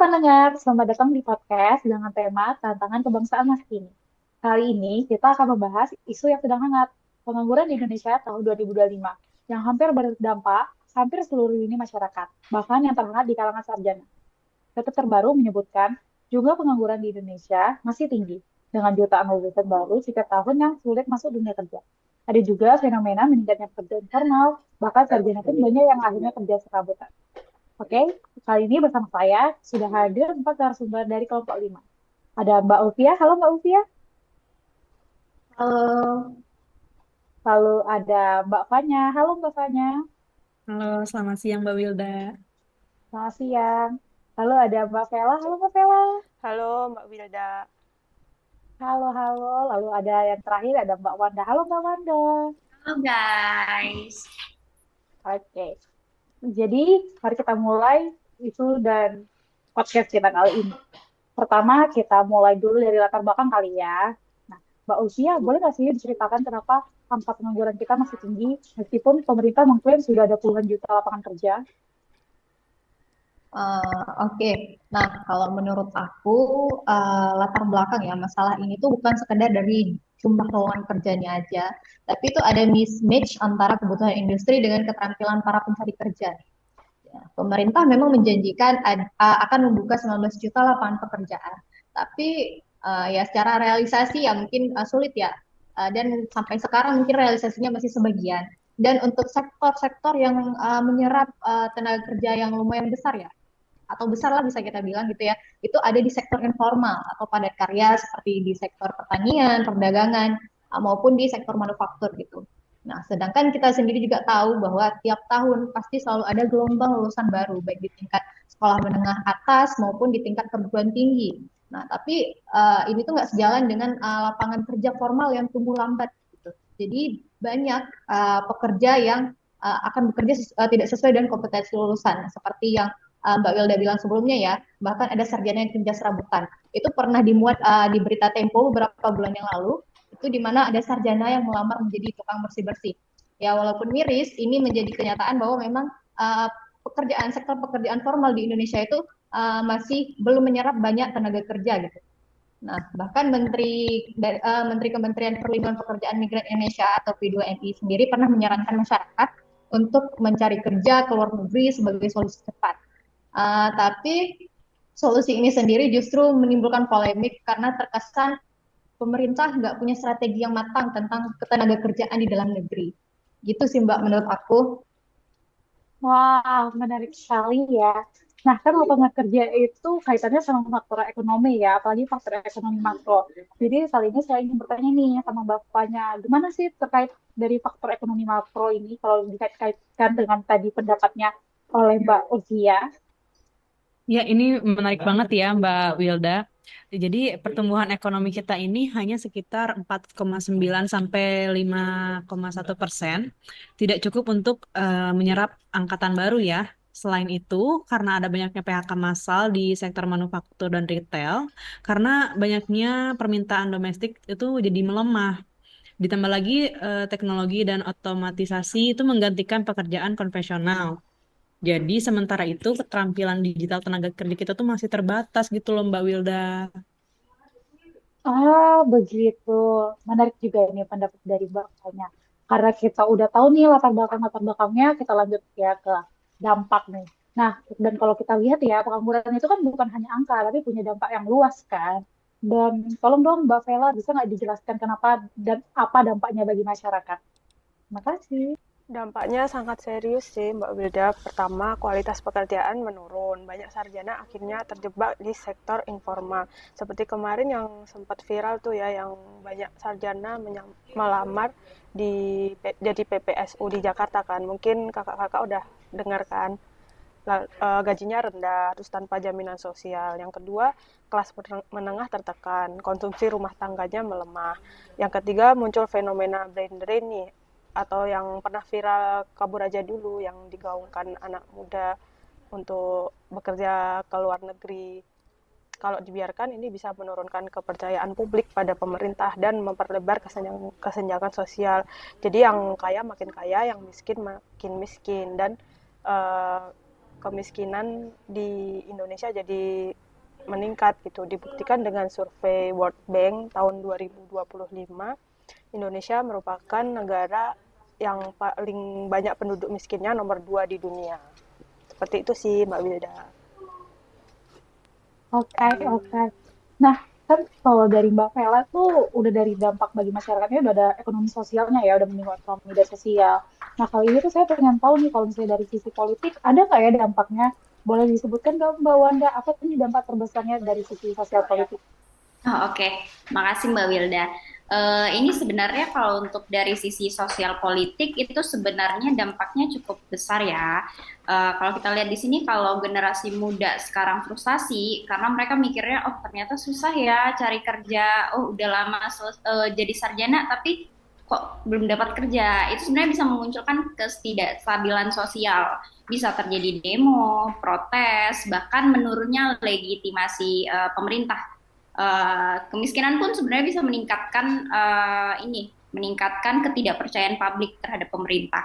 pendengar, selamat datang di podcast dengan tema Tantangan Kebangsaan Masa Kini. Kali ini kita akan membahas isu yang sedang hangat, pengangguran di Indonesia tahun 2025, yang hampir berdampak hampir seluruh lini masyarakat, bahkan yang terhangat di kalangan sarjana. Data terbaru menyebutkan jumlah pengangguran di Indonesia masih tinggi, dengan jutaan lulusan baru setiap tahun yang sulit masuk dunia kerja. Ada juga fenomena meningkatnya pekerjaan informal, bahkan sarjana pun banyak yang akhirnya kerja serabutan. Oke, kali ini bersama saya sudah hadir empat narasumber dari kelompok 5. Ada Mbak Ulfia, halo Mbak Ulfia. Halo, Lalu ada Mbak Fanya, halo Mbak Fanya. halo, selamat siang Mbak Wilda. Selamat siang. Lalu ada Mbak Vela, halo Mbak Vela. Halo Mbak Wilda. Halo, halo. Lalu ada yang terakhir ada Mbak Wanda, halo Mbak Wanda. Halo guys. Oke, jadi mari kita mulai itu dan podcast kita kali ini. Pertama, kita mulai dulu dari latar belakang kali ya. Nah, Mbak Usia, boleh nggak sih diceritakan kenapa angka pengangguran kita masih tinggi, meskipun pemerintah mengklaim sudah ada puluhan juta lapangan kerja? Oke. Nah, kalau menurut aku latar belakang ya masalah ini tuh bukan sekedar dari jumlah lowongan kerjanya aja, tapi itu ada mismatch antara kebutuhan industri dengan keterampilan para pencari kerja. Ya, pemerintah memang menjanjikan akan membuka 19 juta lapangan pekerjaan, tapi ya secara realisasi ya mungkin sulit ya. Dan sampai sekarang mungkin realisasinya masih sebagian. Dan untuk sektor-sektor yang menyerap tenaga kerja yang lumayan besar ya, atau besar lah bisa kita bilang gitu ya, itu ada di sektor informal atau padat karya seperti di sektor pertanian, perdagangan, maupun di sektor manufaktur gitu. Nah, sedangkan kita sendiri juga tahu bahwa tiap tahun pasti selalu ada gelombang lulusan baru, baik di tingkat sekolah menengah atas maupun di tingkat perguruan tinggi. Nah, tapi ini tuh nggak sejalan dengan lapangan kerja formal yang tumbuh lambat gitu. Jadi banyak pekerja yang akan bekerja tidak sesuai dengan kompetensi lulusan, seperti yang Mbak Wilda bilang sebelumnya ya, bahkan ada sarjana yang kerja serabutan. Itu pernah dimuat di berita Tempo beberapa bulan yang lalu, itu di mana ada sarjana yang melamar menjadi tukang bersih-bersih. Ya walaupun miris, ini menjadi kenyataan bahwa memang sektor pekerjaan formal di Indonesia itu masih belum menyerap banyak tenaga kerja gitu. Nah, bahkan Menteri Kementerian Perlindungan Pekerjaan Migran Indonesia atau P2MI sendiri pernah menyarankan masyarakat untuk mencari kerja ke luar negeri sebagai solusi cepat. Tapi solusi ini sendiri justru menimbulkan polemik karena terkesan pemerintah nggak punya strategi yang matang tentang ketenaga kerjaan di dalam negeri. Gitu sih Mbak menurut aku. Wah, menarik sekali ya. Nah, kan lapangan kerja itu kaitannya sama faktor ekonomi ya, apalagi faktor ekonomi makro. Jadi kali ini saya ingin bertanya nih sama Bapaknya, gimana sih terkait dari faktor ekonomi makro ini kalau dikait-kaitkan dengan tadi pendapatnya oleh Mbak Ulfia? Ya, ini menarik banget ya, Mbak Wilda. Jadi, pertumbuhan ekonomi kita ini hanya sekitar 4,9 sampai 5,1%. Tidak cukup untuk menyerap angkatan baru ya. Selain itu, karena ada banyaknya PHK massal di sektor manufaktur dan retail, karena banyaknya permintaan domestik itu jadi melemah. Ditambah lagi teknologi dan otomatisasi itu menggantikan pekerjaan konvensional. Jadi sementara itu keterampilan digital tenaga kerja kita tuh masih terbatas gitu loh Mbak Wilda. Ah, begitu. Menarik juga ini pendapat dari Bapaknya. Karena kita udah tahu nih latar belakangnya, kita lanjut ya ke dampak nih. Nah, dan kalau kita lihat ya, pengangguran itu kan bukan hanya angka, tapi punya dampak yang luas kan. Dan tolong dong Mbak Vela, bisa nggak dijelaskan kenapa dan apa dampaknya bagi masyarakat? Terima kasih. Dampaknya sangat serius sih Mbak Wilda. Pertama, kualitas pekerjaan menurun. Banyak sarjana akhirnya terjebak di sektor informal. Seperti kemarin yang sempat viral tuh ya, yang banyak sarjana melamar di jadi PPSU di Jakarta kan. Mungkin kakak-kakak udah dengar kan. Gajinya rendah, terus tanpa jaminan sosial. Yang kedua, kelas menengah tertekan, konsumsi rumah tangganya melemah. Yang ketiga, muncul fenomena brain drain nih, atau yang pernah viral kabur aja dulu, yang digaungkan anak muda untuk bekerja ke luar negeri. Kalau dibiarkan, ini bisa menurunkan kepercayaan publik pada pemerintah dan memperlebar kesenjangan sosial. Jadi yang kaya makin kaya, yang miskin makin miskin. Dan uh, kemiskinan di Indonesia jadi meningkat gitu. Dibuktikan dengan survei World Bank tahun 2025, Indonesia merupakan negara yang paling banyak penduduk miskinnya nomor 2 di dunia. Seperti itu sih Mbak Wilda. Oke, oke. Nah, kan kalau dari Mbak Vela tuh udah dari dampak bagi masyarakatnya udah ada ekonomi sosialnya ya, udah menyinggung ekonomi dan sosial. Nah, kali ini tuh saya pengen tahu nih kalau misalnya dari sisi politik, ada nggak ya dampaknya? Boleh disebutkan nggak Mbak Wanda, apa nih dampak terbesarnya dari sisi sosial politik? Oh, oke. Makasih Mbak Wilda. Ini sebenarnya kalau untuk dari sisi sosial politik itu sebenarnya dampaknya cukup besar ya. Kalau kita lihat di sini kalau generasi muda sekarang frustasi karena mereka mikirnya oh ternyata susah ya cari kerja. Oh udah lama jadi sarjana tapi kok belum dapat kerja. Itu sebenarnya bisa memunculkan ketidakstabilan sosial. Bisa terjadi demo, protes, bahkan menurunnya legitimasi pemerintah. Kemiskinan pun sebenarnya bisa meningkatkan ketidakpercayaan publik terhadap pemerintah.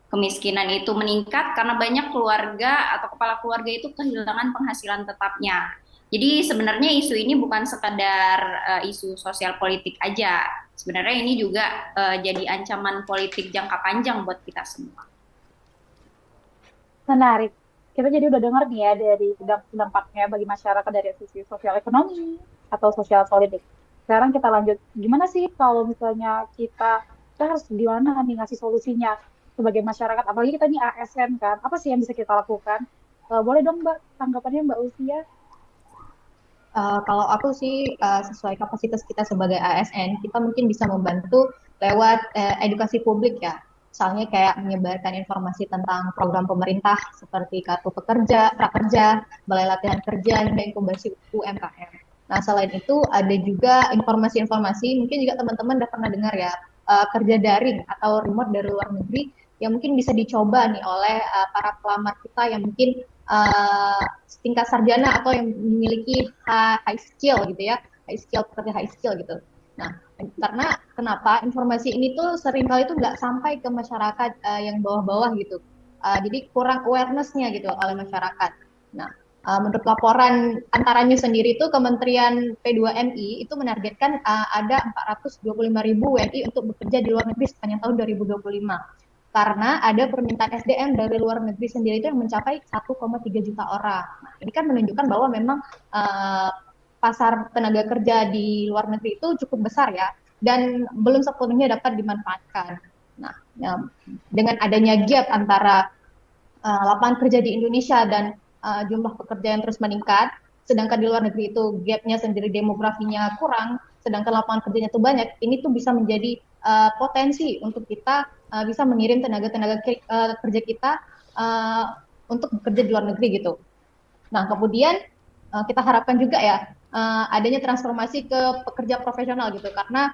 Kemiskinan itu meningkat karena banyak keluarga atau kepala keluarga itu kehilangan penghasilan tetapnya. Jadi sebenarnya isu ini bukan sekadar isu sosial politik aja. Sebenarnya ini juga jadi ancaman politik jangka panjang buat kita semua. Menarik. Kita jadi udah dengar nih ya dari dampaknya bagi masyarakat dari sisi sosial ekonomi atau sosial politik. Sekarang kita lanjut. Gimana sih kalau misalnya kita harus gimana nih ngasih solusinya sebagai masyarakat? Apalagi kita nih ASN kan. Apa sih yang bisa kita lakukan? Boleh dong Mbak, tanggapannya Mbak Usia? Kalau aku sih sesuai kapasitas kita sebagai ASN, kita mungkin bisa membantu lewat edukasi publik ya. Misalnya kayak menyebarkan informasi tentang program pemerintah seperti kartu pekerja, prakerja, balai latihan kerja, hingga inkubasi UMKM. Nah, selain itu ada juga informasi-informasi, mungkin juga teman-teman udah pernah dengar ya, kerja daring atau remote dari luar negeri yang mungkin bisa dicoba nih oleh para pelamar kita yang mungkin tingkat sarjana atau yang memiliki high skill gitu ya, high skill gitu. Nah, karena kenapa informasi ini tuh seringkali tuh nggak sampai ke masyarakat yang bawah-bawah gitu. Jadi kurang awareness-nya gitu oleh masyarakat. Nah, menurut laporan antaranya sendiri itu Kementerian P2MI itu menargetkan ada 425.000 WNI untuk bekerja di luar negeri sepanjang tahun 2025. Karena ada permintaan SDM dari luar negeri sendiri itu yang mencapai 1,3 juta orang. Nah, ini kan menunjukkan bahwa memang pasar tenaga kerja di luar negeri itu cukup besar ya, dan belum sepenuhnya dapat dimanfaatkan. Nah, dengan adanya gap antara lapangan kerja di Indonesia dan jumlah pekerja yang terus meningkat, sedangkan di luar negeri itu gapnya sendiri demografinya kurang, sedangkan lapangan kerjanya itu banyak, ini tuh bisa menjadi potensi untuk kita bisa mengirim tenaga-tenaga kerja kita untuk bekerja di luar negeri gitu. Nah, kemudian kita harapkan juga ya adanya transformasi ke pekerja profesional gitu, karena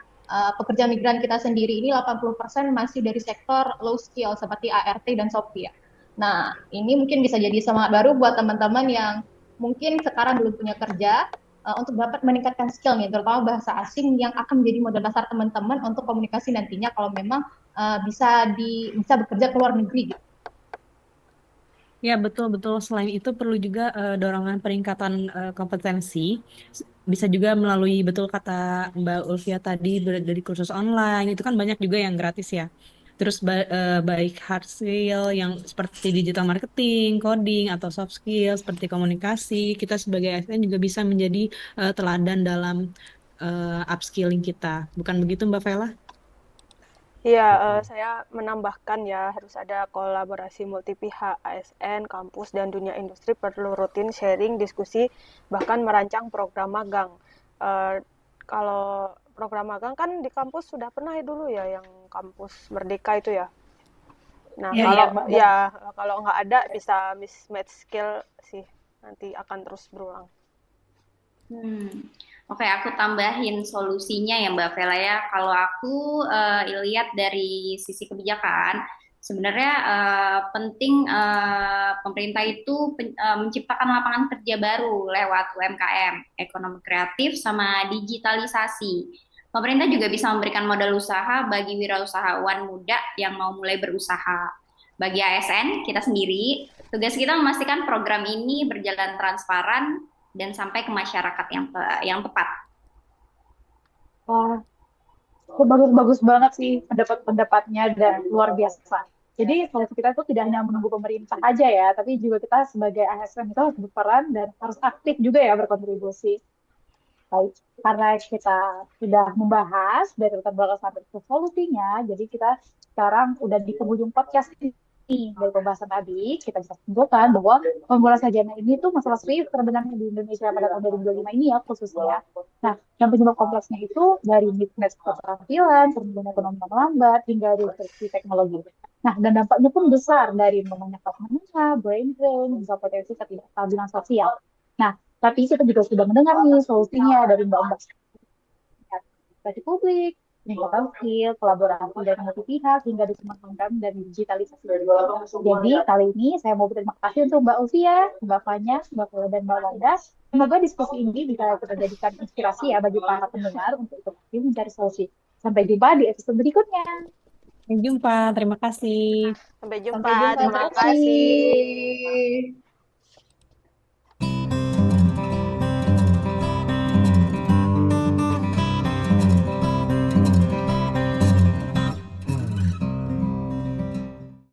pekerja migran kita sendiri ini 80% masih dari sektor low skill seperti ART dan Shopee ya. Nah, ini mungkin bisa jadi semangat baru buat teman-teman yang mungkin sekarang belum punya kerja untuk dapat meningkatkan skill nih, terutama bahasa asing yang akan menjadi modal dasar teman-teman untuk komunikasi nantinya kalau memang bisa bekerja ke luar negeri gitu. Ya, betul-betul. Selain itu perlu juga dorongan peningkatan kompetensi. Bisa juga melalui, betul kata Mbak Ulfia tadi, dari kursus online. Itu kan banyak juga yang gratis ya. Terus baik hard skill yang seperti digital marketing, coding, atau soft skill seperti komunikasi. Kita sebagai ASN juga bisa menjadi teladan dalam upskilling kita. Bukan begitu Mbak Vela? Iya, saya menambahkan ya, harus ada kolaborasi multi pihak, ASN, kampus, dan dunia industri perlu rutin sharing, diskusi, bahkan merancang program magang. Eh, Kalau program magang kan di kampus sudah pernah ya dulu ya, yang kampus Merdeka itu ya. Nah, Iya, iya, kalau Mbak. ya kalau nggak ada bisa mismatch skill sih, nanti akan terus berulang. Oke, aku tambahin solusinya ya Mbak Vela ya. Kalau aku lihat dari sisi kebijakan, sebenarnya penting pemerintah itu menciptakan lapangan kerja baru lewat UMKM, ekonomi kreatif, sama digitalisasi. Pemerintah juga bisa memberikan modal usaha bagi wirausahawan muda yang mau mulai berusaha. Bagi ASN, kita sendiri Tugas kita memastikan program ini berjalan transparan dan sampai ke masyarakat yang tepat. Wah, itu bagus-bagus banget sih pendapat-pendapatnya dan luar biasa. Jadi kalau kita itu tidak hanya menunggu pemerintah aja ya, tapi juga kita sebagai ASN itu harus berperan dan harus aktif juga ya berkontribusi. Baik, karena kita sudah membahas dari latar belakang sampai ke solusinya, jadi kita sekarang udah di penghujung podcast ini dari pembahasan tadi, kita bisa simpulkan bahwa pembola sarjana ini tuh masalah serius sebenarnya di Indonesia pada tahun 2025 ini ya khususnya. Nah, yang penyebab kompleksnya itu dari mismatch keterampilan, pertumbuhan ekonomi yang melambat, hingga disrupsi teknologi. Nah, dan dampaknya pun besar dari memangnya kelas menengah, brain drain, hingga potensi ketidakstabilan sosial. Nah, tapi kita juga sudah mendengar nih solusinya dari Mbak-Mbak edukasi publik, peningkatan skill, kolaborasi dari multi pihak, hingga dukungan program dan digitalisasi. Jadi kali ini saya mau berterima kasih untuk Mbak Ulfia, Mbak Fanya, Mbak Vela, dan Mbak Wanda. Semoga diskusi ini bisa kita jadikan inspirasi ya bagi para pendengar untuk aktif mencari solusi. Sampai jumpa di episode berikutnya. Sampai jumpa, terima kasih. Sampai jumpa, Sampai jumpa, terima terima kasih. kasih.